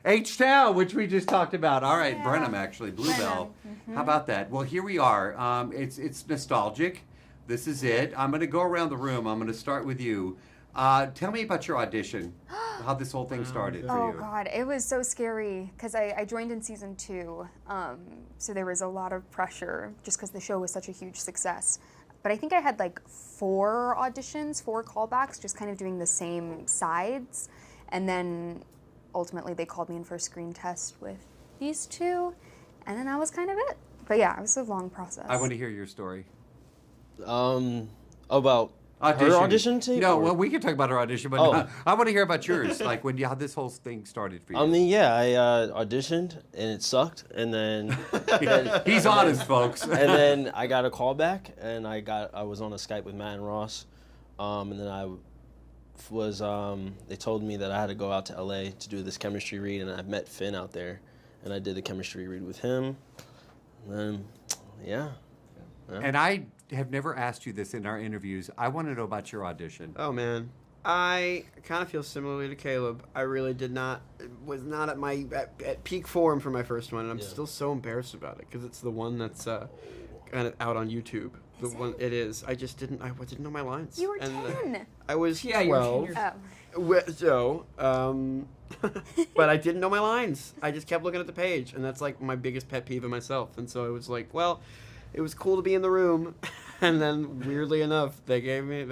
H-Town, which we just talked about. All right, Brenham, actually, Bluebell. How about that? Well, here we are. It's nostalgic. This is it. I'm going to go around the room. I'm going to start with you. Tell me about your audition, how this whole thing started for you. Oh, God. It was so scary because I joined in season 2, so there was a lot of pressure just because the show was such a huge success. But I think I had like 4 auditions, 4 callbacks, just kind of doing the same sides. And then ultimately they called me in for a screen test with these 2, and then that was kind of it. But yeah, it was a long process. I want to hear your story. About her audition tape? No, well, we can talk about her audition, but I want to hear about yours, like how this whole thing started for you. I mean, yeah, I auditioned, and it sucked, and then... He's honest, folks. And then I got a call back, and I was on a Skype with Matt and Ross, and then they told me that I had to go out to LA to do this chemistry read, and I met Finn out there, and I did the chemistry read with him, and then, yeah. And I have never asked you this in our interviews. I want to know about your audition. Oh, man. I kind of feel similarly to Caleb. I really was not at peak form for my first one, and I'm still so embarrassed about it because it's the one that's kind of out on YouTube. It is. I just didn't know my lines. You were 10. I was 12. So, but I didn't know my lines. I just kept looking at the page, and that's like my biggest pet peeve of myself. And so I was like, well, it was cool to be in the room. And then, weirdly enough, they gave me,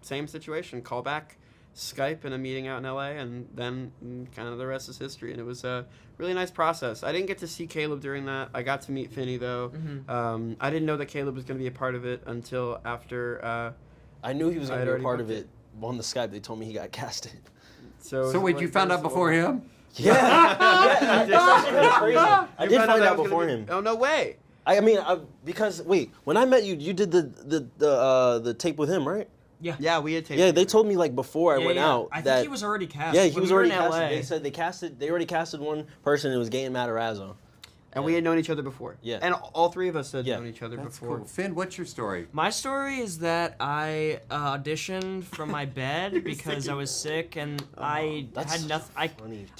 same situation, call back, Skype, and a meeting out in LA, and then kind of the rest is history. And it was a really nice process. I didn't get to see Caleb during that. I got to meet Finny, though. Mm-hmm. I didn't know that Caleb was going to be a part of it until after... I knew he was going to be a part of it on the Skype. They told me he got casted. So wait, you found out before him? Yeah. I did find out before him. Oh, no way. I mean, because wait, when I met you, you did the tape with him, right? Yeah. Yeah, we had tape. Yeah, they told me like before I went out. I think he was already cast. Yeah, he was already casted. LA. They said they already casted one person. It was Gaten Matarazzo. And we had known each other before. Yeah. And all 3 of us had known each other before. Cool. Finn, what's your story? My story is that I auditioned from my bed because I was sick and I had nothing. I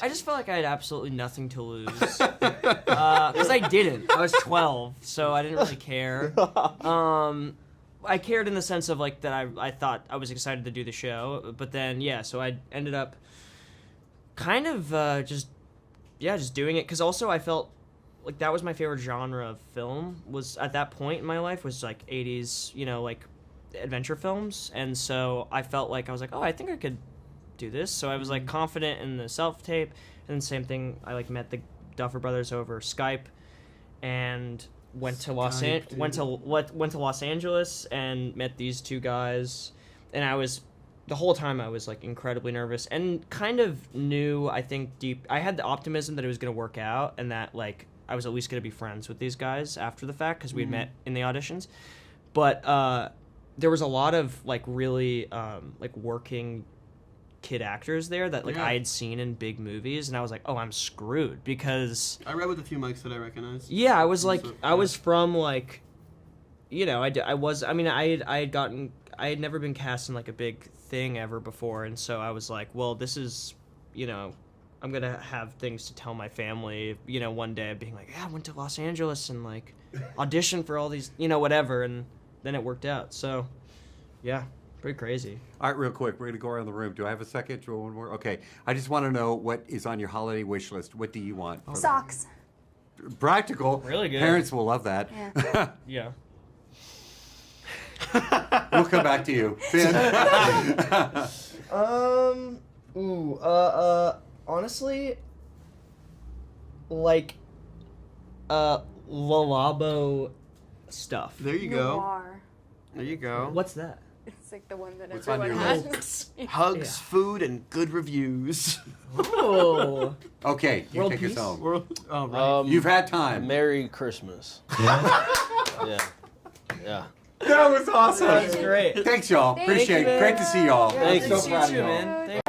just felt like I had absolutely nothing to lose because I didn't. I was 12, so I didn't really care. I cared in the sense of like that I thought I was excited to do the show, but then so I ended up kind of just doing it because also I felt like that was my favorite genre of film was at that point in my life was like 80s, like adventure films. And so I felt like I was like, oh, I think I could do this. So I was like confident in the self-tape. And then same thing, I like met the Duffer Brothers over Skype and went to Los Angeles and met these 2 guys. And the whole time I was like incredibly nervous and kind of knew, I think deep, I had the optimism that it was going to work out and that like I was at least going to be friends with these guys after the fact because we had met in the auditions. But there was a lot of like really like working kid actors there that like I had seen in big movies, and I was like, oh, I'm screwed because I read with a few mics that I recognized. Yeah, I was like, I was from like, I had never been cast in like a big thing ever before, and so I was like, well, this is, I'm going to have things to tell my family, one day being like, yeah, I went to Los Angeles and like auditioned for all these, whatever. And then it worked out. So yeah, pretty crazy. All right, real quick. We're going to go around the room. Do I have a second? Do I one more? Okay. I just want to know what is on your holiday wish list. What do you want? Socks. Practical. Really good. Parents will love that. Yeah. Yeah. We'll come back to you. Finn. Honestly, like, Lalabo stuff. There you go. Noir. There you go. What's that? It's like the one that What's on everyone your has. Hugs, food, and good reviews. Oh. Okay, you World take peace? us home. Right. You've had time. Merry Christmas. Yeah. That was awesome. That was great. Thanks, y'all. Thank Appreciate you. it. Great to see y'all. Thank you. So proud of y'all. Man.